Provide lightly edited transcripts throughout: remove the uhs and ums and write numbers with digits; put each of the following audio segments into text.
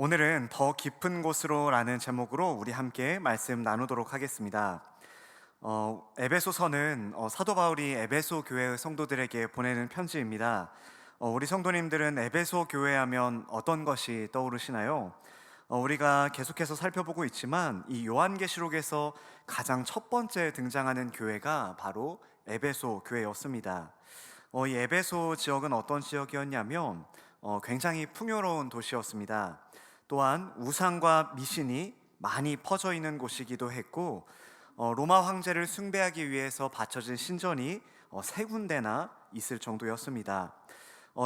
오늘은 더 깊은 곳으로라는 제목으로 우리 함께 말씀 나누도록 하겠습니다. 에베소서는 사도 바울이 에베소 교회의 성도들에게 보내는 편지입니다. 우리 성도님들은 에베소 교회하면 어떤 것이 떠오르시나요? 우리가 계속해서 살펴보고 있지만 이 요한계시록에서 가장 첫 번째 등장하는 교회가 바로 에베소 교회였습니다. 이 에베소 지역은 어떤 지역이었냐면 굉장히 풍요로운 도시였습니다. 또한 우상과 미신이 많이 퍼져 있는 곳이기도 했고, 로마 황제를 숭배하기 위해서 바쳐진 신전이 세 군데나 있을 정도였습니다.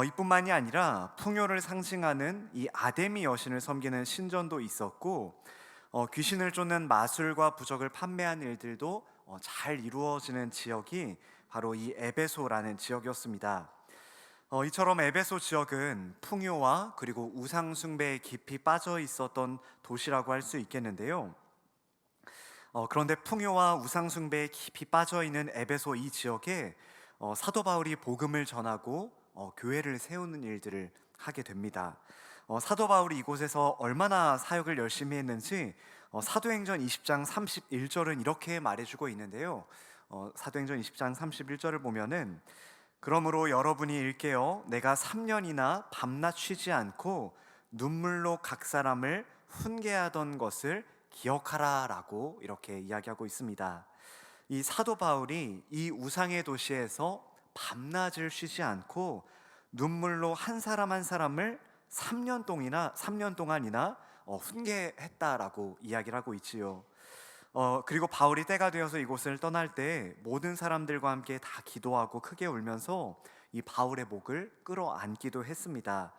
이뿐만이 아니라 풍요를 상징하는 이 아데미 여신을 섬기는 신전도 있었고, 귀신을 쫓는 마술과 부적을 판매한 일들도 잘 이루어지는 지역이 바로 이 에베소라는 지역이었습니다. 이처럼 에베소 지역은 풍요와 그리고 우상 숭배에 깊이 빠져 있었던 도시라고 할 수 있겠는데요. 그런데 풍요와 우상 숭배에 깊이 빠져 있는 에베소 이 지역에 사도 바울이 복음을 전하고 교회를 세우는 일들을 하게 됩니다. 사도 바울이 이곳에서 얼마나 사역을 열심히 했는지 사도행전 20장 31절은 이렇게 말해주고 있는데요. 사도행전 20장 31절을 보면은, 그러므로 여러분이 일깨어 내가 3년이나 밤낮 쉬지 않고 눈물로 각 사람을 훈계하던 것을 기억하라 라고 이렇게 이야기하고 있습니다. 이 사도 바울이 이 우상의 도시에서 밤낮을 쉬지 않고 눈물로 한 사람 한 사람을 3년 동안이나 훈계했다라고 이야기를 하고 있지요. 그리고 바울이 때가 되어서 이곳을 떠날 때 모든 사람들과 함께 다 기도하고 크게 울면서 이 바울의 목을 끌어안기도 했습니다.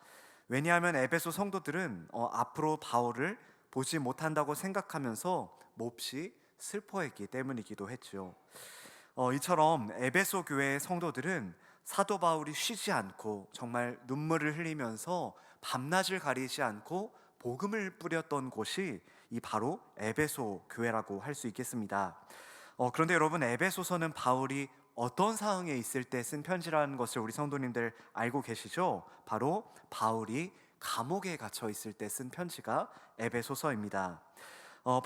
왜냐하면 에베소 성도들은 앞으로 바울을 보지 못한다고 생각하면서 몹시 슬퍼했기 때문이기도 했죠. 이처럼 에베소 교회의 성도들은 사도 바울이 쉬지 않고 정말 눈물을 흘리면서 밤낮을 가리지 않고 복음을 뿌렸던 곳이 이 바로 에베소 교회라고 할 수 있겠습니다. 그런데 여러분, 에베소서는 바울이 어떤 상황에 있을 때 쓴 편지라는 것을 우리 성도님들 알고 계시죠? 바로 바울이 감옥에 갇혀 있을 때 쓴 편지가 에베소서입니다.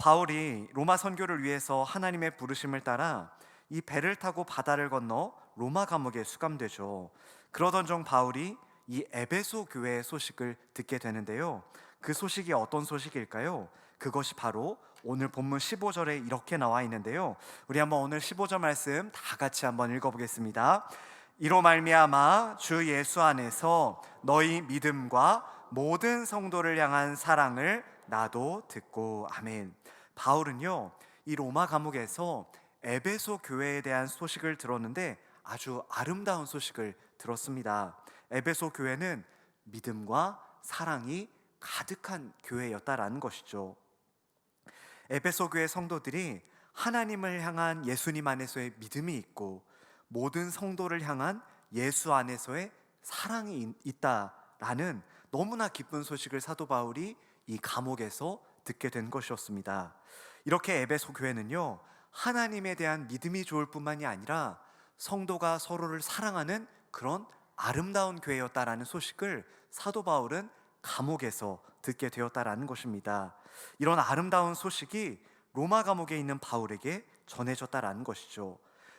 바울이 로마 선교를 위해서 하나님의 부르심을 따라 이 배를 타고 바다를 건너 로마 감옥에 수감되죠. 그러던 중 바울이 이 에베소 교회의 소식을 듣게 되는데요. 그 소식이 어떤 소식일까요? 그것이 바로 오늘 본문 15절에 이렇게 나와 있는데요. 우리 한번 오늘 15절 말씀 다 같이 한번 읽어보겠습니다. 이로 말미암아 주 예수 안에서 너희 믿음과 모든 성도를 향한 사랑을 나도 듣고. 아멘. 바울은요, 이 로마 감옥에서 에베소 교회에 대한 소식을 들었는데 아주 아름다운 소식을 들었습니다. 에베소 교회는 믿음과 사랑이 가득한 교회였다라는 것이죠. 에베소 교회 성도들이 하나님을 향한 예수님 안에서의 믿음이 있고 모든 성도를 향한 예수 안에서의 사랑이 있다라는 너무나 기쁜 소식을 사도 바울이 이 감옥에서 듣게 된 것이었습니다. 이렇게 에베소 교회는요, 하나님에 대한 믿음이 좋을 뿐만이 아니라 성도가 서로를 사랑하는 그런 아름다운 교회였다라는 소식을 사도 바울은 감옥에서 듣게 되었다라는 것입니다. 이런 아름다운 소식이 로마 감옥에 있는 바울에게 전해졌다라는 것이죠.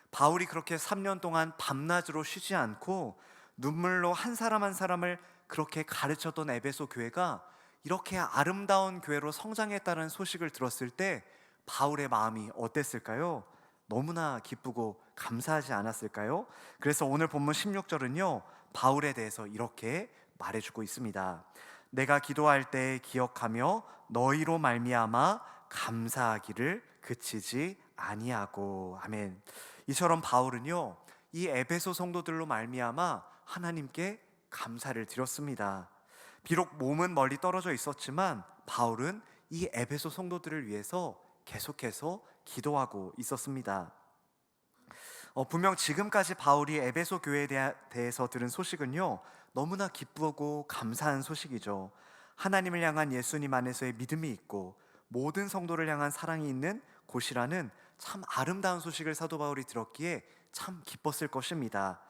바울이 그렇게 3년 동안 밤낮으로 쉬지 않고 눈물로 한 사람 한 사람을 그렇게 가르쳤던 에베소 교회가 이렇게 아름다운 교회로 성장했다는 소식을 들었을 때 바울의 마음이 어땠을까요? 너무나 기쁘고 감사하지 않았을까요? 그래서 오늘 본문 16절은요, 바울에 대해서 이렇게 말해주고 있습니다. 내가 기도할 때 기억하며 너희로 말미암아 감사하기를 그치지 아니하고. 아멘. 이처럼 바울은요, 이 에베소 성도들로 말미암아 하나님께 감사를 드렸습니다. 비록 몸은 멀리 떨어져 있었지만 바울은 이 에베소 성도들을 위해서 계속해서 기도하고 있었습니다. 분명 지금까지 바울이 에베소 교회에 대해서 들은 소식은요, 너무나 기쁘고 감사한 소식이죠. 하나님을 향한 예수님 안에서의 믿음이 있고 모든 성도를 향한 사랑이 있는 곳이라는 참 아름다운 소식을 사도 바울이 들었기에 참 기뻤을 것입니다.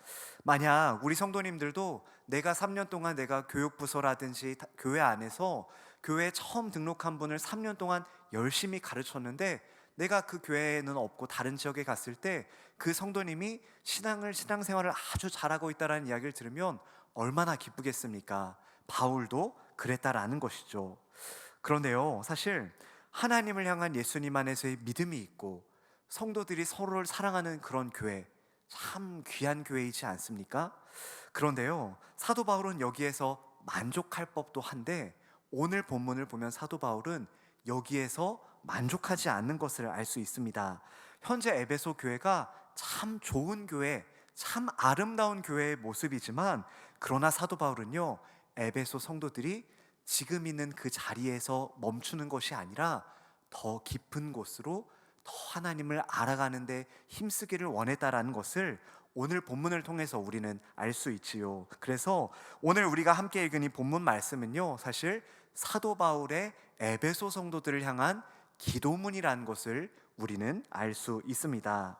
만약 우리 성도님들도 내가 3년 동안 내가 교육부서라든지 교회 안에서 교회에 처음 등록한 분을 3년 동안 열심히 가르쳤는데 내가 그 교회에는 없고 다른 지역에 갔을 때 그 성도님이 신앙생활을 아주 잘하고 있다는 이야기를 들으면 얼마나 기쁘겠습니까? 바울도 그랬다라는 것이죠. 그런데요, 사실 하나님을 향한 예수님 안에서의 믿음이 있고 성도들이 서로를 사랑하는 그런 교회, 참 귀한 교회이지 않습니까? 그런데요, 사도 바울은 여기에서 만족할 법도 한데 오늘 본문을 보면 사도 바울은 여기에서 만족하지 않는 것을 알 수 있습니다. 현재 에베소 교회가 참 좋은 교회, 참 아름다운 교회의 모습이지만, 그러나 사도 바울은요, 에베소 성도들이 지금 있는 그 자리에서 멈추는 것이 아니라 더 깊은 곳으로 더 하나님을 알아가는데 힘쓰기를 원했다라는 것을 오늘 본문을 통해서 우리는 알 수 있지요. 그래서 오늘 우리가 함께 읽은 이 본문 말씀은요, 사실 사도 바울의 에베소 성도들을 향한 기도문이라는 것을 우리는 알 수 있습니다.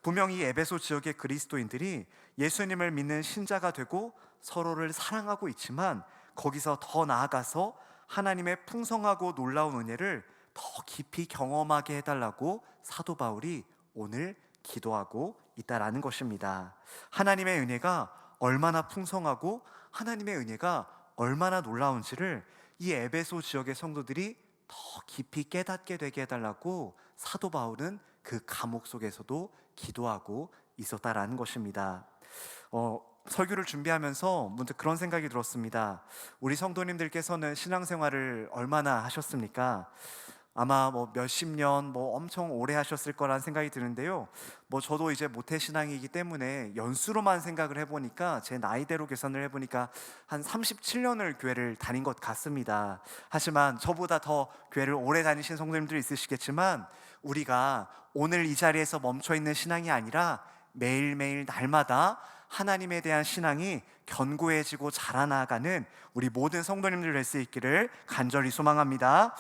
분명히 에베소 지역의 그리스도인들이 예수님을 믿는 신자가 되고 서로를 사랑하고 있지만, 거기서 더 나아가서 하나님의 풍성하고 놀라운 은혜를 더 깊이 경험하게 해달라고 사도 바울이 오늘 기도하고 있다라는 것입니다. 하나님의 은혜가 얼마나 풍성하고 하나님의 은혜가 얼마나 놀라운지를 이 에베소 지역의 성도들이 더 깊이 깨닫게 되게 해달라고 사도 바울은 그 감옥 속에서도 기도하고 있었다라는 것입니다. 설교를 준비하면서 문득 그런 생각이 들었습니다. 우리 성도님들께서는 신앙생활을 얼마나 하셨습니까? 아마 몇십 년 엄청 오래 하셨을 거란 생각이 드는데요. 저도 이제 모태신앙이기 때문에 연수로만 생각을 해보니까, 제 나이대로 계산을 해보니까 한 37년을 교회를 다닌 것 같습니다. 하지만 저보다 더 교회를 오래 다니신 성도님들이 있으시겠지만, 우리가 오늘 이 자리에서 멈춰있는 신앙이 아니라 매일매일 날마다 하나님에 대한 신앙이 견고해지고 자라나가는 우리 모든 성도님들 될 수 있기를 간절히 소망합니다.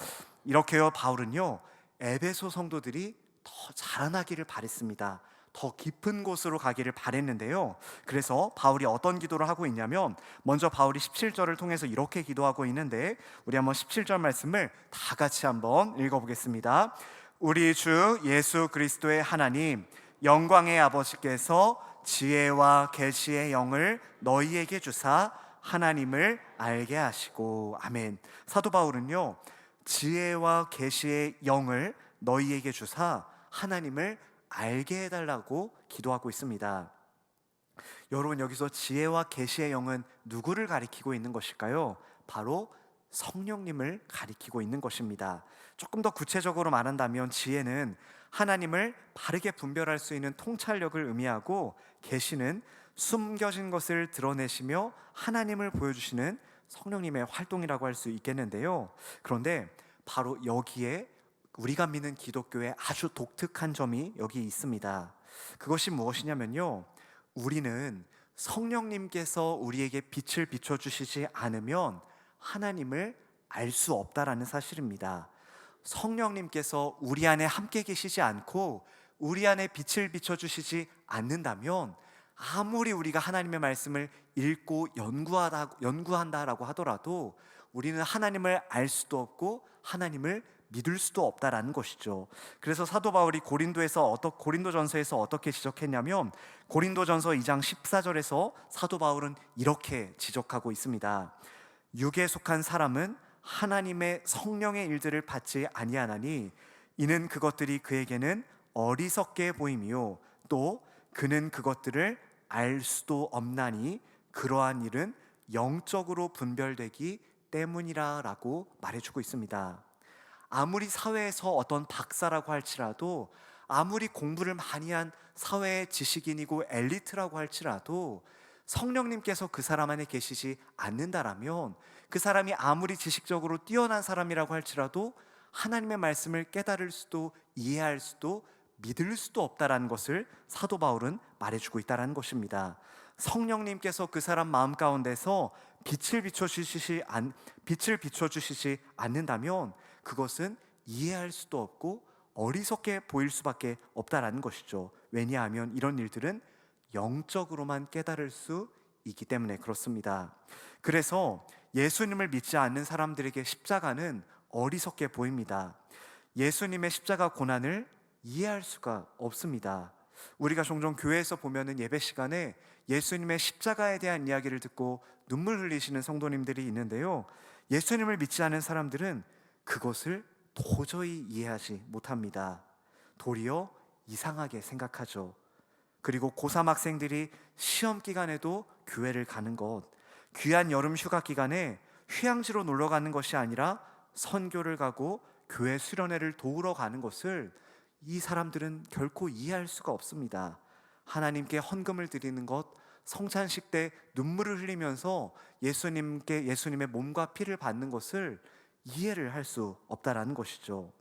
이렇게요, 바울은요, 에베소 성도들이 더 자라나기를 바랬습니다. 더 깊은 곳으로 가기를 바랬는데요, 그래서 바울이 어떤 기도를 하고 있냐면, 먼저 바울이 17절을 통해서 이렇게 기도하고 있는데, 우리 한번 17절 말씀을 다 같이 한번 읽어보겠습니다. 우리 주 예수 그리스도의 하나님, 영광의 아버지께서 지혜와 계시의 영을 너희에게 주사 하나님을 알게 하시고. 아멘. 사도 바울은요, 지혜와 계시의 영을 너희에게 주사 하나님을 알게 해달라고 기도하고 있습니다. 여러분, 여기서 지혜와 계시의 영은 누구를 가리키고 있는 것일까요? 바로 성령님을 가리키고 있는 것입니다. 조금 더 구체적으로 말한다면, 지혜는 하나님을 바르게 분별할 수 있는 통찰력을 의미하고, 계시는 숨겨진 것을 드러내시며 하나님을 보여주시는 성령님의 활동이라고 할 수 있겠는데요, 그런데 바로 여기에 우리가 믿는 기독교의 아주 독특한 점이 여기 있습니다. 그것이 무엇이냐면요, 우리는 성령님께서 우리에게 빛을 비춰주시지 않으면 하나님을 알 수 없다라는 사실입니다. 성령님께서 우리 안에 함께 계시지 않고 우리 안에 빛을 비춰주시지 않는다면, 아무리 우리가 하나님의 말씀을 읽고 연구한다라고 하더라도 우리는 하나님을 알 수도 없고 하나님을 믿을 수도 없다라는 것이죠. 그래서 사도 바울이 고린도전서에서 어떻게 지적했냐면, 고린도전서 2장 14절에서 사도 바울은 이렇게 지적하고 있습니다. 육에 속한 사람은 하나님의 성령의 일들을 받지 아니하나니 이는 그것들이 그에게는 어리석게 보임이요 또 그는 그것들을 알 수도 없나니 그러한 일은 영적으로 분별되기 때문이라 라고 말해주고 있습니다. 아무리 사회에서 어떤 박사라고 할지라도, 아무리 공부를 많이 한 사회의 지식인이고 엘리트라고 할지라도 성령님께서 그 사람 안에 계시지 않는다라면, 그 사람이 아무리 지식적으로 뛰어난 사람이라고 할지라도 하나님의 말씀을 깨달을 수도 이해할 수도 믿을 수도 없다라는 것을 사도 바울은 말해주고 있다는 것입니다. 성령님께서 그 사람 마음 가운데서 빛을 비춰주시지 않는다면 그것은 이해할 수도 없고 어리석게 보일 수밖에 없다라는 것이죠. 왜냐하면 이런 일들은 영적으로만 깨달을 수 있기 때문에 그렇습니다. 그래서 예수님을 믿지 않는 사람들에게 십자가는 어리석게 보입니다. 예수님의 십자가 고난을 이해할 수가 없습니다. 우리가 종종 교회에서 보면은 예배 시간에 예수님의 십자가에 대한 이야기를 듣고 눈물 흘리시는 성도님들이 있는데요, 예수님을 믿지 않은 사람들은 그것을 도저히 이해하지 못합니다. 도리어 이상하게 생각하죠. 그리고 고3 학생들이 시험 기간에도 교회를 가는 것, 귀한 여름 휴가 기간에 휴양지로 놀러 가는 것이 아니라 선교를 가고 교회 수련회를 도우러 가는 것을 이 사람들은 결코 이해할 수가 없습니다. 하나님께 헌금을 드리는 것, 성찬식 때 눈물을 흘리면서 예수님의 몸과 피를 받는 것을 이해를 할 수 없다라는 것이죠.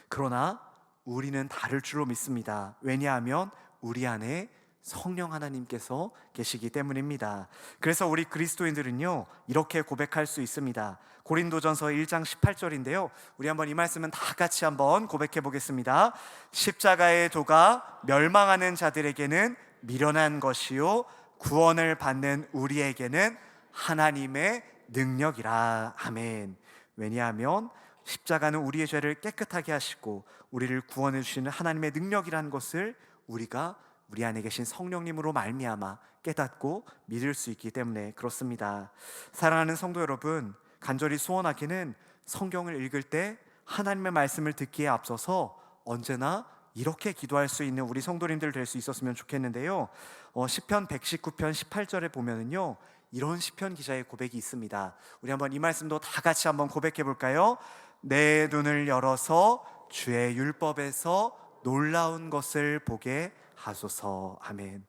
그러나 우리는 다를 줄로 믿습니다. 왜냐하면 우리 안에 성령 하나님께서 계시기 때문입니다. 그래서 우리 그리스도인들은요, 이렇게 고백할 수 있습니다. 고린도전서 1장 18절인데요, 우리 한번 이 말씀은 다 같이 한번 고백해 보겠습니다. 십자가의 도가 멸망하는 자들에게는 미련한 것이요 구원을 받는 우리에게는 하나님의 능력이라. 아멘. 왜냐하면 십자가는 우리의 죄를 깨끗하게 하시고 우리를 구원해 주시는 하나님의 능력이라는 것을 우리가 우리 안에 계신 성령님으로 말미암아 깨닫고 믿을 수 있기 때문에 그렇습니다. 사랑하는 성도 여러분, 간절히 소원하기는 성경을 읽을 때 하나님의 말씀을 듣기에 앞서서 언제나 이렇게 기도할 수 있는 우리 성도님들 될 수 있었으면 좋겠는데요, 시편 119편 18절에 보면은요, 이런 시편 기자의 고백이 있습니다. 우리 한번 이 말씀도 다 같이 한번 고백해 볼까요? 내 눈을 열어서 주의 율법에서 놀라운 것을 보게 하소서. 아멘.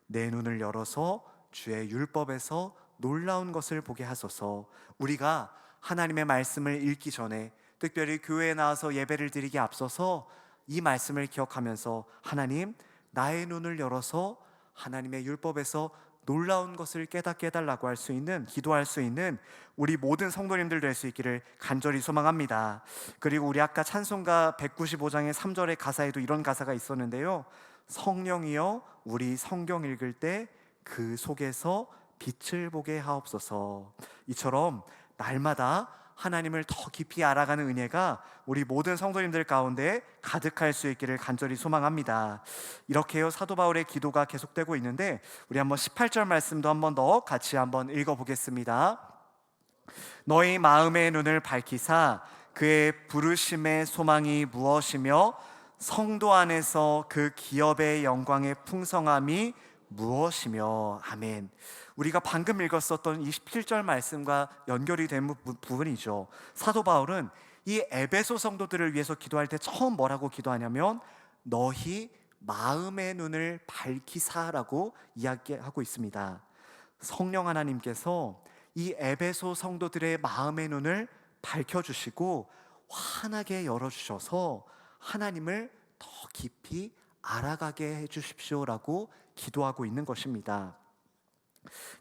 내 눈을 열어서 주의 율법에서 놀라운 것을 보게 하소서. 우리가 하나님의 말씀을 읽기 전에, 특별히 교회에 나와서 예배를 드리기 앞서서 이 말씀을 기억하면서 하나님, 나의 눈을 열어서 하나님의 율법에서 놀라운 것을 깨닫게 해달라고 할 수 있는, 기도할 수 있는 우리 모든 성도님들 될 수 있기를 간절히 소망합니다. 그리고 우리 아까 찬송가 195장의 3절의 가사에도 이런 가사가 있었는데요, 성령이여 우리 성경 읽을 때 그 속에서 빛을 보게 하옵소서. 이처럼 날마다 하나님을 더 깊이 알아가는 은혜가 우리 모든 성도님들 가운데 가득할 수 있기를 간절히 소망합니다. 이렇게요, 사도 바울의 기도가 계속되고 있는데 우리 한번 18절 말씀도 한번 더 같이 한번 읽어보겠습니다. 너희 마음의 눈을 밝히사 그의 부르심의 소망이 무엇이며 성도 안에서 그 기업의 영광의 풍성함이 무엇이며. 아멘. 우리가 방금 읽었었던 27절 말씀과 연결이 된 부분이죠. 사도 바울은 이 에베소 성도들을 위해서 기도할 때 처음 뭐라고 기도하냐면 너희 마음의 눈을 밝히사라고 이야기하고 있습니다. 성령 하나님께서 이 에베소 성도들의 마음의 눈을 밝혀주시고 환하게 열어주셔서 하나님을 더 깊이 알아가게 해주십시오라고 기도하고 있는 것입니다.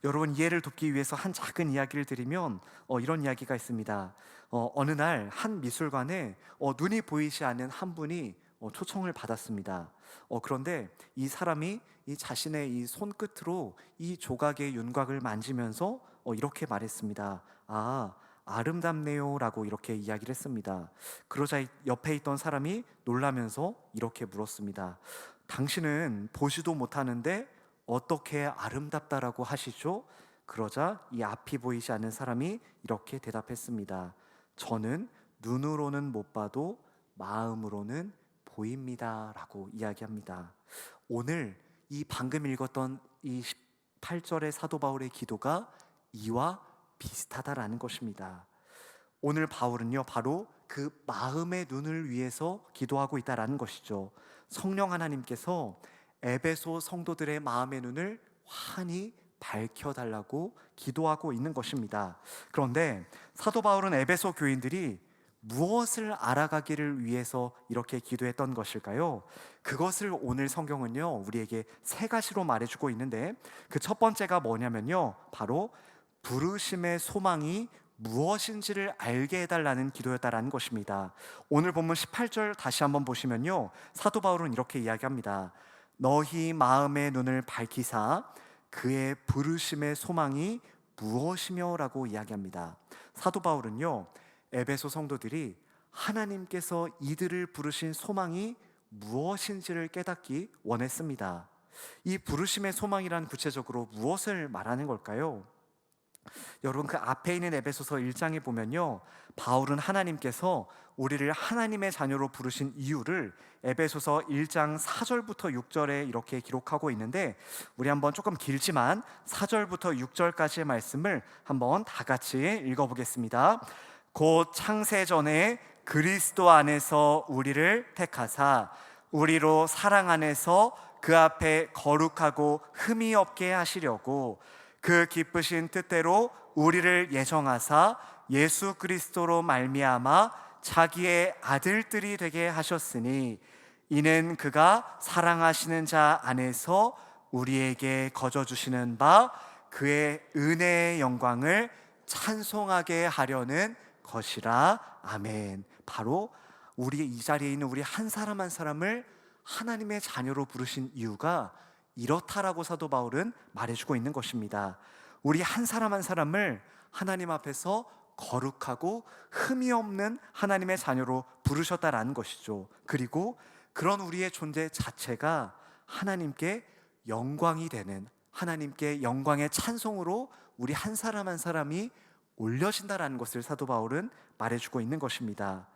여러분, 이해를 돕기 위해서 한 작은 이야기를 드리면 이런 이야기가 있습니다. 어느 날 한 미술관에 눈이 보이지 않는 한 분이 초청을 받았습니다. 그런데 이 사람이 이 자신의 이 손끝으로 이 조각의 윤곽을 만지면서 이렇게 말했습니다. 아, 아름답네요 라고 이렇게 이야기를 했습니다. 그러자 옆에 있던 사람이 놀라면서 이렇게 물었습니다. 당신은 보지도 못하는데 어떻게 아름답다라고 하시죠? 그러자 이 앞이 보이지 않는 사람이 이렇게 대답했습니다. 저는 눈으로는 못 봐도 마음으로는 보입니다 라고 이야기합니다. 오늘 이 방금 읽었던 이 18절의 사도 바울의 기도가 이와 비슷하다라는 것입니다. 오늘 바울은요, 바로 그 마음의 눈을 위해서 기도하고 있다라는 것이죠. 성령 하나님께서 에베소 성도들의 마음의 눈을 환히 밝혀달라고 기도하고 있는 것입니다. 그런데 사도 바울은 에베소 교인들이 무엇을 알아가기를 위해서 이렇게 기도했던 것일까요? 그것을 오늘 성경은요, 우리에게 세 가지로 말해주고 있는데 그 첫 번째가 뭐냐면요, 바로 부르심의 소망이 무엇인지를 알게 해달라는 기도였다라는 것입니다. 오늘 본문 18절 다시 한번 보시면요, 사도 바울은 이렇게 이야기합니다. 너희 마음의 눈을 밝히사 그의 부르심의 소망이 무엇이며 라고 이야기합니다. 사도 바울은요, 에베소 성도들이 하나님께서 이들을 부르신 소망이 무엇인지를 깨닫기 원했습니다. 이 부르심의 소망이란 구체적으로 무엇을 말하는 걸까요? 여러분, 그 앞에 있는 에베소서 1장에 보면요, 바울은 하나님께서 우리를 하나님의 자녀로 부르신 이유를 에베소서 1장 4절부터 6절에 이렇게 기록하고 있는데, 우리 한번 조금 길지만 4절부터 6절까지의 말씀을 한번 다 같이 읽어보겠습니다. 곧 창세전에 그리스도 안에서 우리를 택하사 우리로 사랑 안에서 그 앞에 거룩하고 흠이 없게 하시려고 그 기쁘신 뜻대로 우리를 예정하사 예수 그리스도로 말미암아 자기의 아들들이 되게 하셨으니 이는 그가 사랑하시는 자 안에서 우리에게 거저 주시는 바 그의 은혜의 영광을 찬송하게 하려는 것이라. 아멘. 바로 우리 이 자리에 있는 우리 한 사람 한 사람을 하나님의 자녀로 부르신 이유가 이렇다라고 사도 바울은 말해주고 있는 것입니다. 우리 한 사람 한 사람을 하나님 앞에서 거룩하고 흠이 없는 하나님의 자녀로 부르셨다라는 것이죠. 그리고 그런 우리의 존재 자체가 하나님께 영광이 되는, 하나님께 영광의 찬송으로 우리 한 사람 한 사람이 올려진다라는 것을 사도 바울은 말해주고 있는 것입니다.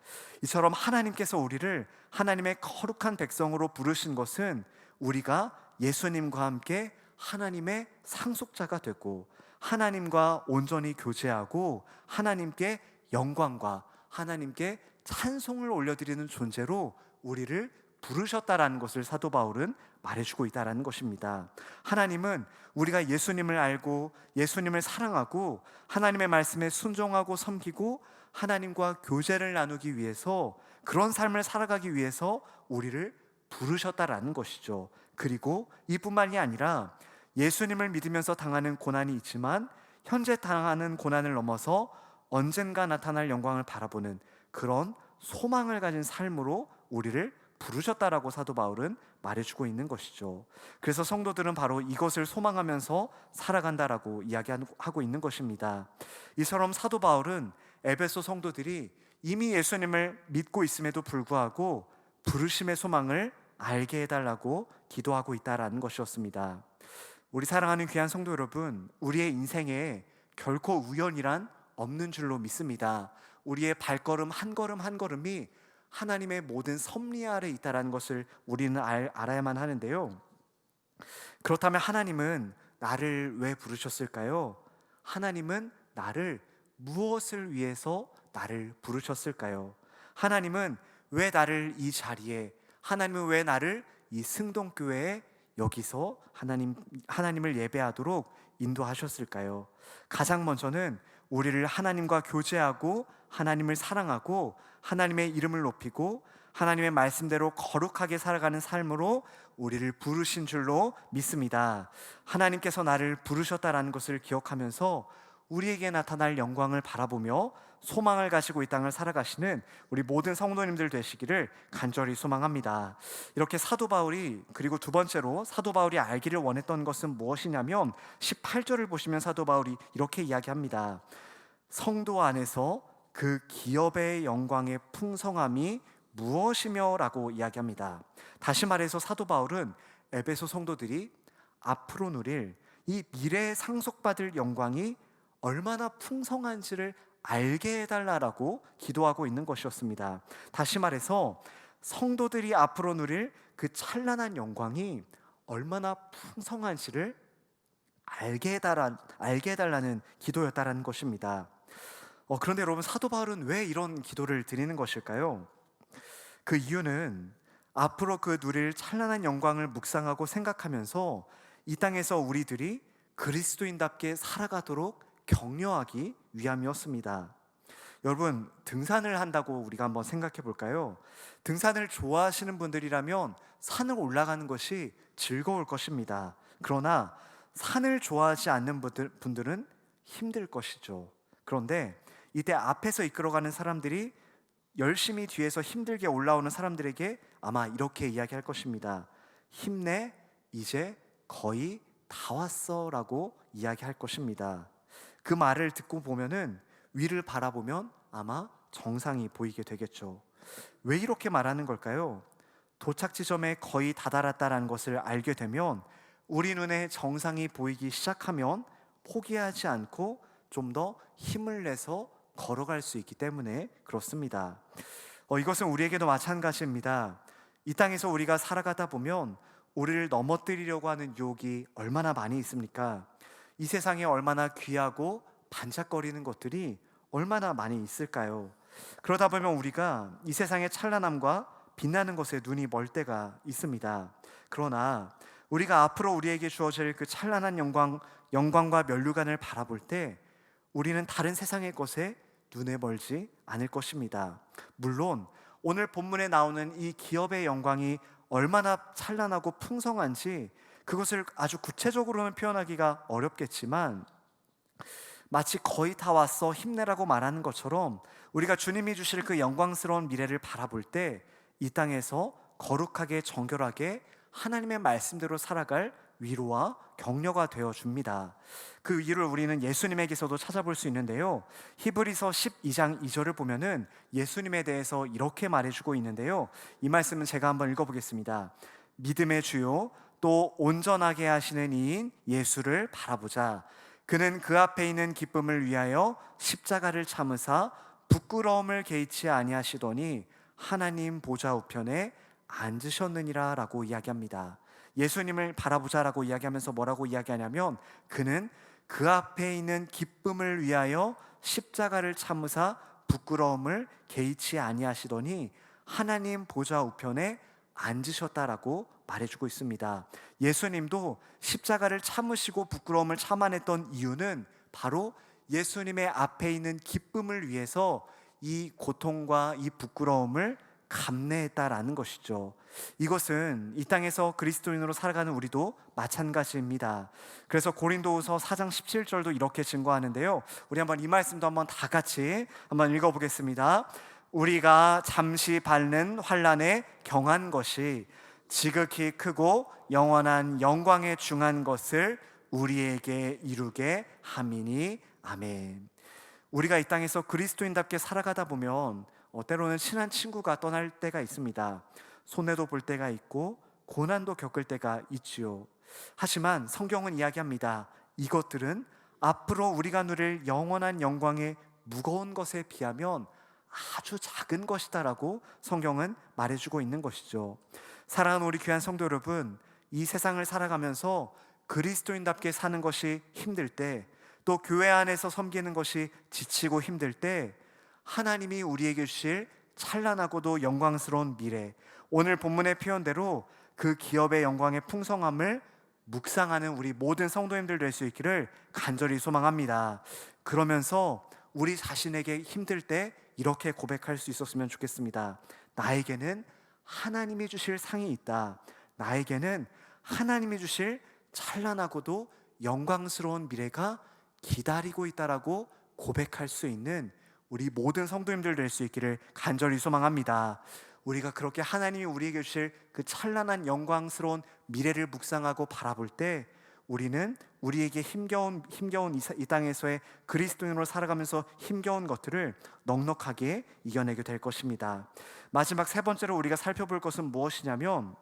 이처럼 하나님께서 우리를 하나님의 거룩한 백성으로 부르신 것은 우리가 예수님과 함께 하나님의 상속자가 되고 하나님과 온전히 교제하고 하나님께 영광과 하나님께 찬송을 올려드리는 존재로 우리를 부르셨다라는 것을 사도 바울은 말해주고 있다라는 것입니다. 하나님은 우리가 예수님을 알고 예수님을 사랑하고 하나님의 말씀에 순종하고 섬기고 하나님과 교제를 나누기 위해서, 그런 삶을 살아가기 위해서 우리를 부르셨다라는 것이죠. 그리고 이뿐만이 아니라 예수님을 믿으면서 당하는 고난이 있지만 현재 당하는 고난을 넘어서 언젠가 나타날 영광을 바라보는 그런 소망을 가진 삶으로 우리를 부르셨다라고 사도 바울은 말해주고 있는 것이죠. 그래서 성도들은 바로 이것을 소망하면서 살아간다라고 이야기하고 있는 것입니다. 이처럼 사도 바울은 에베소 성도들이 이미 예수님을 믿고 있음에도 불구하고 부르심의 소망을 알게 해달라고 기도하고 있다라는 것이었습니다. 우리 사랑하는 귀한 성도 여러분, 우리의 인생에 결코 우연이란 없는 줄로 믿습니다. 우리의 발걸음 한 걸음 한 걸음이 하나님의 모든 섭리 아래 있다라는 것을 우리는 알아야만 하는데요. 그렇다면 하나님은 나를 왜 부르셨을까요? 하나님은 나를 무엇을 위해서 나를 부르셨을까요? 하나님은 왜 나를 이 자리에, 하나님은 왜 나를 이 승동교회에 여기서 하나님을 예배하도록 인도하셨을까요? 가장 먼저는 우리를 하나님과 교제하고 하나님을 사랑하고 하나님의 이름을 높이고 하나님의 말씀대로 거룩하게 살아가는 삶으로 우리를 부르신 줄로 믿습니다. 하나님께서 나를 부르셨다라는 것을 기억하면서 우리에게 나타날 영광을 바라보며 소망을 가지고 이 땅을 살아가시는 우리 모든 성도님들 되시기를 간절히 소망합니다. 이렇게 사도 바울이, 그리고 두 번째로 사도 바울이 알기를 원했던 것은 무엇이냐면 18절을 보시면 사도 바울이 이렇게 이야기합니다. 성도 안에서 그 기업의 영광의 풍성함이 무엇이며 라고 이야기합니다. 다시 말해서 사도 바울은 에베소 성도들이 앞으로 누릴 이 미래에 상속받을 영광이 얼마나 풍성한지를 알게 해달라고 기도하고 있는 것이었습니다. 다시 말해서 성도들이 앞으로 누릴 그 찬란한 영광이 얼마나 풍성한지를 알게 해달라는 기도였다라는 것입니다. 그런데 여러분, 사도 바울은 왜 이런 기도를 드리는 것일까요? 그 이유는 앞으로 그 누릴 찬란한 영광을 묵상하고 생각하면서 이 땅에서 우리들이 그리스도인답게 살아가도록 격려하기 위함이었습니다. 여러분, 등산을 한다고 우리가 한번 생각해 볼까요? 등산을 좋아하시는 분들이라면 산을 올라가는 것이 즐거울 것입니다. 그러나 산을 좋아하지 않는 분들은 힘들 것이죠. 그런데 이때 앞에서 이끌어가는 사람들이 열심히 뒤에서 힘들게 올라오는 사람들에게 아마 이렇게 이야기할 것입니다. 힘내, 이제 거의 다 왔어 라고 이야기할 것입니다. 그 말을 듣고 보면은 위를 바라보면 아마 정상이 보이게 되겠죠. 왜 이렇게 말하는 걸까요? 도착 지점에 거의 다다랐다라는 것을 알게 되면 우리 눈에 정상이 보이기 시작하면 포기하지 않고 좀 더 힘을 내서 걸어갈 수 있기 때문에 그렇습니다. 이것은 우리에게도 마찬가지입니다. 이 땅에서 우리가 살아가다 보면 우리를 넘어뜨리려고 하는 유혹이 얼마나 많이 있습니까? 이 세상에 얼마나 귀하고 반짝거리는 것들이 얼마나 많이 있을까요? 그러다 보면 우리가 이 세상의 찬란함과 빛나는 것에 눈이 멀 때가 있습니다. 그러나 우리가 앞으로 우리에게 주어질 그 찬란한 영광과 면류관을 바라볼 때 우리는 다른 세상의 것에 눈에 멀지 않을 것입니다. 물론 오늘 본문에 나오는 이 기업의 영광이 얼마나 찬란하고 풍성한지 그것을 아주 구체적으로는 표현하기가 어렵겠지만 마치 거의 다 왔어 힘내라고 말하는 것처럼 우리가 주님이 주실 그 영광스러운 미래를 바라볼 때 이 땅에서 거룩하게 정결하게 하나님의 말씀대로 살아갈 위로와 격려가 되어 줍니다. 그 위를 우리는 예수님에게서도 찾아볼 수 있는데요. 히브리서 12장 2절을 보면은 예수님에 대해서 이렇게 말해주고 있는데요. 이 말씀은 제가 한번 읽어보겠습니다. 믿음의 주요 또 온전하게 하시는 이인 예수를 바라보자. 그는 그 앞에 있는 기쁨을 위하여 십자가를 참으사 부끄러움을 개의치 아니하시더니 하나님 보좌 우편에 앉으셨느니라 라고 이야기합니다. 예수님을 바라보자라고 이야기하면서 뭐라고 이야기하냐면 그는 그 앞에 있는 기쁨을 위하여 십자가를 참으사 부끄러움을 개의치 아니하시더니 하나님 보좌 우편에 앉으셨다라고 말해주고 있습니다. 예수님도 십자가를 참으시고 부끄러움을 참아냈던 이유는 바로 예수님의 앞에 있는 기쁨을 위해서 이 고통과 이 부끄러움을 감내했다라는 것이죠. 이것은 이 땅에서 그리스도인으로 살아가는 우리도 마찬가지입니다. 그래서 고린도후서 4장 17절도 이렇게 증거하는데요. 우리 한번 이 말씀도 한번 다 같이 한번 읽어보겠습니다. 우리가 잠시 밟는 환난에 경한 것이 지극히 크고 영원한 영광에 중한 것을 우리에게 이루게 함이니 아멘. 우리가 이 땅에서 그리스도인답게 살아가다 보면 때로는 친한 친구가 떠날 때가 있습니다. 손해도 볼 때가 있고 고난도 겪을 때가 있지요. 하지만 성경은 이야기합니다. 이것들은 앞으로 우리가 누릴 영원한 영광의 무거운 것에 비하면 아주 작은 것이다라고 성경은 말해주고 있는 것이죠. 사랑하는 우리 귀한 성도 여러분, 이 세상을 살아가면서 그리스도인답게 사는 것이 힘들 때, 또 교회 안에서 섬기는 것이 지치고 힘들 때 하나님이 우리에게 주실 찬란하고도 영광스러운 미래, 오늘 본문의 표현대로 그 기업의 영광의 풍성함을 묵상하는 우리 모든 성도님들 될 수 있기를 간절히 소망합니다. 그러면서 우리 자신에게 힘들 때 이렇게 고백할 수 있었으면 좋겠습니다. 나에게는 하나님이 주실 상이 있다. 나에게는 하나님이 주실 찬란하고도 영광스러운 미래가 기다리고 있다라고 고백할 수 있는 우리 모든 성도님들 될 수 있기를 간절히 소망합니다. 우리가 그렇게 하나님이 우리에게 주실 그 찬란한 영광스러운 미래를 묵상하고 바라볼 때 우리는 우리에게 힘겨운 이 땅에서의 그리스도인으로 살아가면서 힘겨운 것들을 넉넉하게 이겨내게 될 것입니다. 마지막 세 번째로 우리가 살펴볼 것은 무엇이냐면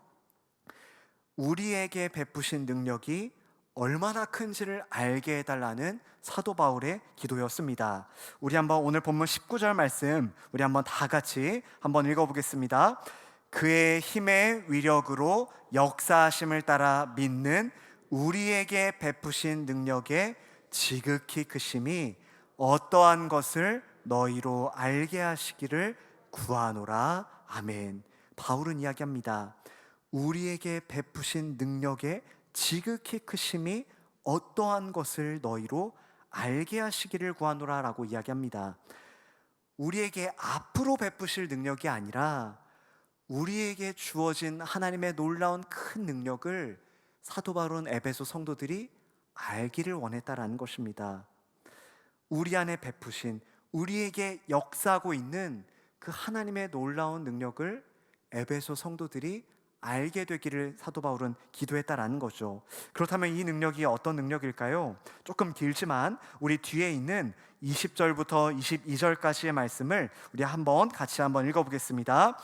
우리에게 베푸신 능력이 얼마나 큰지를 알게 해달라는 사도 바울의 기도였습니다. 우리 한번 오늘 본문 19절 말씀 우리 한번 다 같이 한번 읽어보겠습니다. 그의 힘의 위력으로 역사하심을 따라 믿는 우리에게 베푸신 능력의 지극히 크심이 어떠한 것을 너희로 알게 하시기를 구하노라. 아멘. 바울은 이야기합니다. 우리에게 베푸신 능력의 지극히 크심이 어떠한 것을 너희로 알게 하시기를 구하노라 라고 이야기합니다. 우리에게 앞으로 베푸실 능력이 아니라 우리에게 주어진 하나님의 놀라운 큰 능력을 사도 바울은 에베소 성도들이 알기를 원했다라는 것입니다. 우리 안에 베푸신, 우리에게 역사하고 있는 그 하나님의 놀라운 능력을 에베소 성도들이 알게 되기를 사도 바울은 기도했다라는 거죠. 그렇다면 이 능력이 어떤 능력일까요? 조금 길지만 우리 뒤에 있는 20절부터 22절까지의 말씀을 우리 같이 한번 읽어보겠습니다.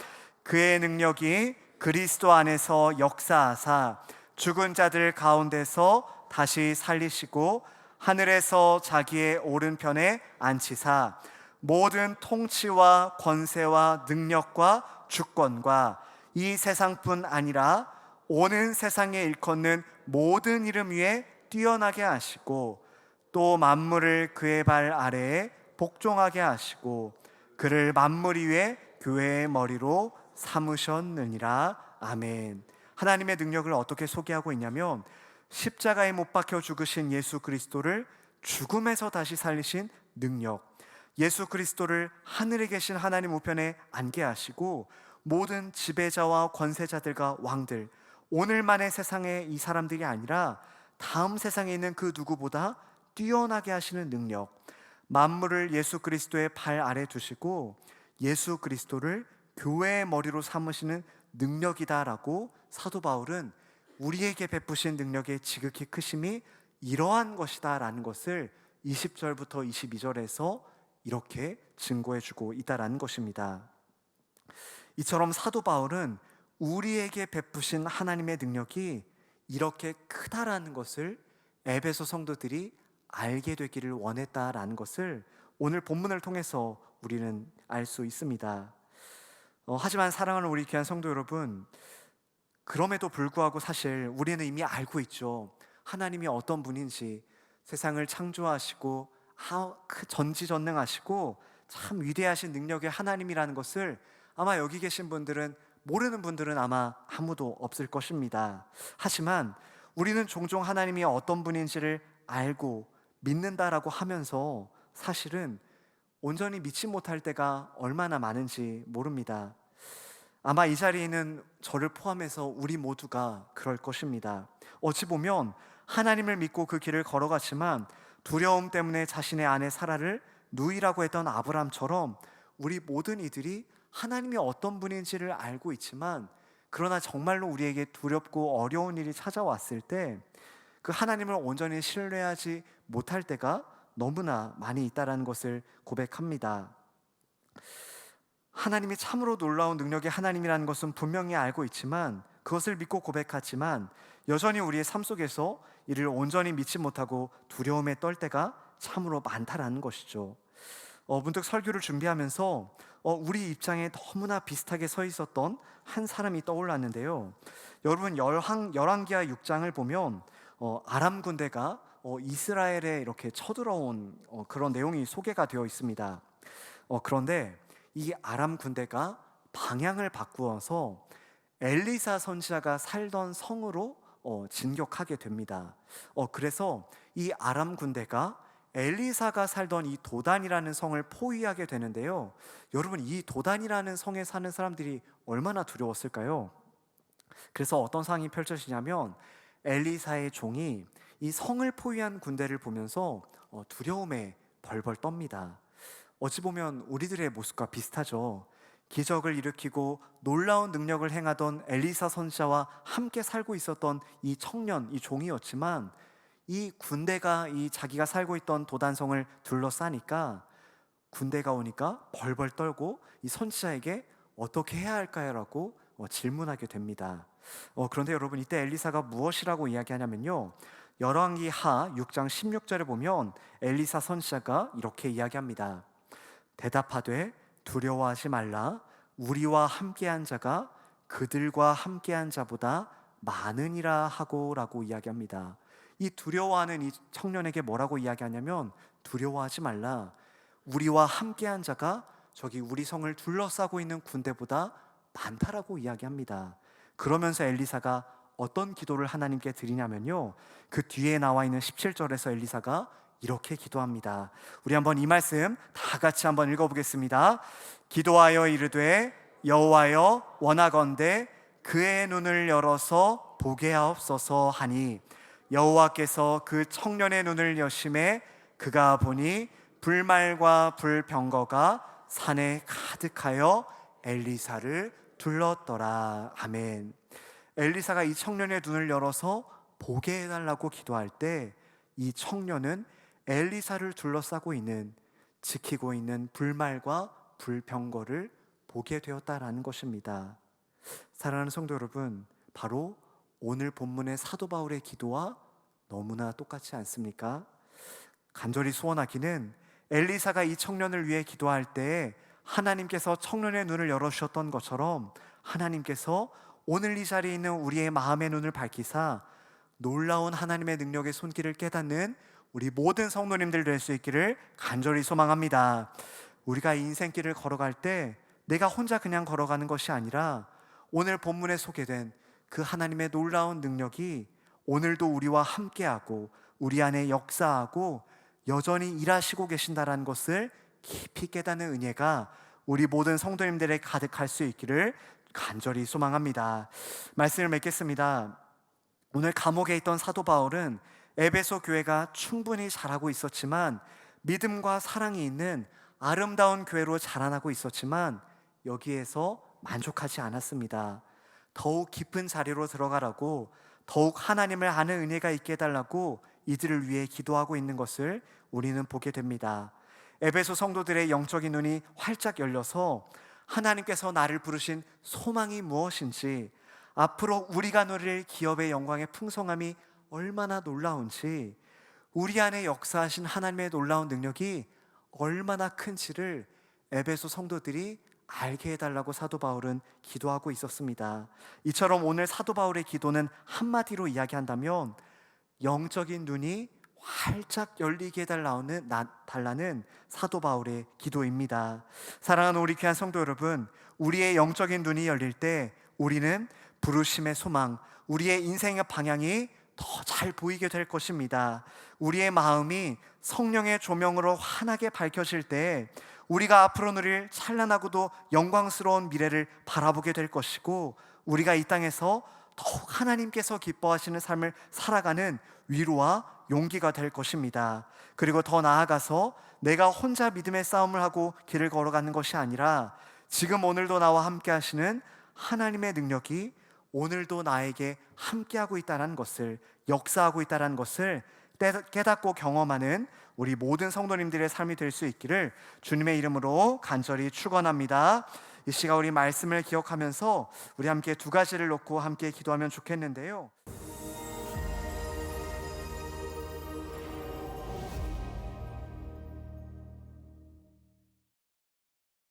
그의 능력이 그리스도 안에서 역사하사 죽은 자들 가운데서 다시 살리시고 하늘에서 자기의 오른편에 앉히사 모든 통치와 권세와 능력과 주권과 이 세상뿐 아니라 오는 세상에 일컫는 모든 이름 위에 뛰어나게 하시고 또 만물을 그의 발 아래에 복종하게 하시고 그를 만물 위에 교회의 머리로 삼으셨느니라. 아멘. 하나님의 능력을 어떻게 소개하고 있냐면 십자가에 못 박혀 죽으신 예수 그리스도를 죽음에서 다시 살리신 능력, 예수 그리스도를 하늘에 계신 하나님 우편에 앉게 하시고 모든 지배자와 권세자들과 왕들, 오늘만의 세상의 이 사람들이 아니라 다음 세상에 있는 그 누구보다 뛰어나게 하시는 능력, 만물을 예수 그리스도의 발 아래 두시고 예수 그리스도를 교회의 머리로 삼으시는 능력이다라고 사도 바울은 우리에게 베푸신 능력의 지극히 크심이 이러한 것이다 라는 것을 20절부터 22절에서 이렇게 증거해주고 있다라는 것입니다. 이처럼 사도 바울은 우리에게 베푸신 하나님의 능력이 이렇게 크다라는 것을 에베소 성도들이 알게 되기를 원했다라는 것을 오늘 본문을 통해서 우리는 알 수 있습니다. 하지만 사랑하는 우리 귀한 성도 여러분, 그럼에도 불구하고 사실 우리는 이미 알고 있죠. 하나님이 어떤 분인지, 세상을 창조하시고 전지전능하시고 참 위대하신 능력의 하나님이라는 것을 아마 여기 계신 분들은, 모르는 분들은 아마 아무도 없을 것입니다. 하지만 우리는 종종 하나님이 어떤 분인지를 알고 믿는다라고 하면서 사실은 온전히 믿지 못할 때가 얼마나 많은지 모릅니다. 아마 이 자리에 있는 저를 포함해서 우리 모두가 그럴 것입니다. 어찌 보면 하나님을 믿고 그 길을 걸어갔지만 두려움 때문에 자신의 아내 사라를 누이라고 했던 아브람처럼 우리 모든 이들이 하나님이 어떤 분인지를 알고 있지만 그러나 정말로 우리에게 두렵고 어려운 일이 찾아왔을 때 그 하나님을 온전히 신뢰하지 못할 때가 너무나 많이 있다는 것을 고백합니다. 하나님이 참으로 놀라운 능력의 하나님이라는 것은 분명히 알고 있지만, 그것을 믿고 고백하지만 여전히 우리의 삶 속에서 이를 온전히 믿지 못하고 두려움에 떨 때가 참으로 많다라는 것이죠. 문득 설교를 준비하면서 우리 입장에 너무나 비슷하게 서 있었던 한 사람이 떠올랐는데요. 여러분, 열왕기하 6장을 보면 아람 군대가 이스라엘에 이렇게 쳐들어온 그런 내용이 소개가 되어 있습니다. 그런데 이 아람 군대가 방향을 바꾸어서 엘리사 선지자가 살던 성으로 진격하게 됩니다. 그래서 이 아람 군대가 엘리사가 살던 이 도단이라는 성을 포위하게 되는데요. 여러분, 이 도단이라는 성에 사는 사람들이 얼마나 두려웠을까요? 그래서 어떤 상황이 펼쳐지냐면 엘리사의 종이 이 성을 포위한 군대를 보면서 두려움에 벌벌 떱니다. 어찌 보면 우리들의 모습과 비슷하죠. 기적을 일으키고 놀라운 능력을 행하던 엘리사 선지자와 함께 살고 있었던 이 청년, 이 종이었지만 이 군대가 이 자기가 살고 있던 도단성을 둘러싸니까 군대가 오니까 벌벌 떨고 이 선지자에게 어떻게 해야 할까요? 라고 질문하게 됩니다. 그런데 여러분, 이때 엘리사가 무엇이라고 이야기하냐면요, 열왕기하 6장 16절에 보면 엘리사 선지자가 이렇게 이야기합니다. 대답하되 두려워하지 말라. 우리와 함께한 자가 그들과 함께한 자보다 많으니라 하고 라고 이야기합니다. 이 두려워하는 이 청년에게 뭐라고 이야기하냐면, 두려워하지 말라. 우리와 함께한 자가 저기 우리 성을 둘러싸고 있는 군대보다 많다라고 이야기합니다. 그러면서 엘리사가 어떤 기도를 하나님께 드리냐면요, 그 뒤에 나와 있는 17절에서 엘리사가 이렇게 기도합니다. 우리 한번 이 말씀 다 같이 한번 읽어보겠습니다. 기도하여 이르되 여호와여 원하건대 그의 눈을 열어서 보게 하옵소서 하니 여호와께서 그 청년의 눈을 여심해 그가 보니 불말과 불병거가 산에 가득하여 엘리사를 둘렀더라. 아멘. 엘리사가 이 청년의 눈을 열어서 보게 해달라고 기도할 때 이 청년은 엘리사를 둘러싸고 있는, 지키고 있는 불말과 불병거를 보게 되었다라는 것입니다. 사랑하는 성도 여러분, 바로 오늘 본문의 사도 바울의 기도와 너무나 똑같지 않습니까? 간절히 소원하기는 엘리사가 이 청년을 위해 기도할 때 하나님께서 청년의 눈을 열어주셨던 것처럼 하나님께서 오늘 이 자리에 있는 우리의 마음의 눈을 밝히사 놀라운 하나님의 능력의 손길을 깨닫는 우리 모든 성도님들 될 수 있기를 간절히 소망합니다. 우리가 인생길을 걸어갈 때 내가 혼자 그냥 걸어가는 것이 아니라 오늘 본문에 소개된 그 하나님의 놀라운 능력이 오늘도 우리와 함께하고 우리 안에 역사하고 여전히 일하시고 계신다는 것을 깊이 깨닫는 은혜가 우리 모든 성도님들에 가득할 수 있기를 간절히 소망합니다. 말씀을 맺겠습니다. 오늘 감옥에 있던 사도 바울은 에베소 교회가 충분히 잘하고 있었지만, 믿음과 사랑이 있는 아름다운 교회로 자라나고 있었지만 여기에서 만족하지 않았습니다. 더욱 깊은 자리로 들어가라고, 더욱 하나님을 아는 은혜가 있게 해달라고 이들을 위해 기도하고 있는 것을 우리는 보게 됩니다. 에베소 성도들의 영적인 눈이 활짝 열려서 하나님께서 나를 부르신 소망이 무엇인지, 앞으로 우리가 누릴 기업의 영광의 풍성함이 얼마나 놀라운지, 우리 안에 역사하신 하나님의 놀라운 능력이 얼마나 큰지를 에베소 성도들이 알게 해달라고 사도 바울은 기도하고 있었습니다. 이처럼 오늘 사도 바울의 기도는 한마디로 이야기한다면 영적인 눈이 활짝 열리게 해달라는 사도 바울의 기도입니다. 사랑하는 우리 귀한 성도 여러분, 우리의 영적인 눈이 열릴 때 우리는 부르심의 소망, 우리의 인생의 방향이 더 잘 보이게 될 것입니다. 우리의 마음이 성령의 조명으로 환하게 밝혀질 때 우리가 앞으로 누릴 찬란하고도 영광스러운 미래를 바라보게 될 것이고, 우리가 이 땅에서 더욱 하나님께서 기뻐하시는 삶을 살아가는 위로와 용기가 될 것입니다. 그리고 더 나아가서 내가 혼자 믿음의 싸움을 하고 길을 걸어가는 것이 아니라 지금 오늘도 나와 함께 하시는 하나님의 능력이 오늘도 나에게 함께하고 있다는 것을, 역사하고 있다는 것을 깨닫고 경험하는 우리 모든 성도님들의 삶이 될 수 있기를 주님의 이름으로 간절히 축원합니다. 이 시간 우리 말씀을 기억하면서 우리 함께 두 가지를 놓고 함께 기도하면 좋겠는데요.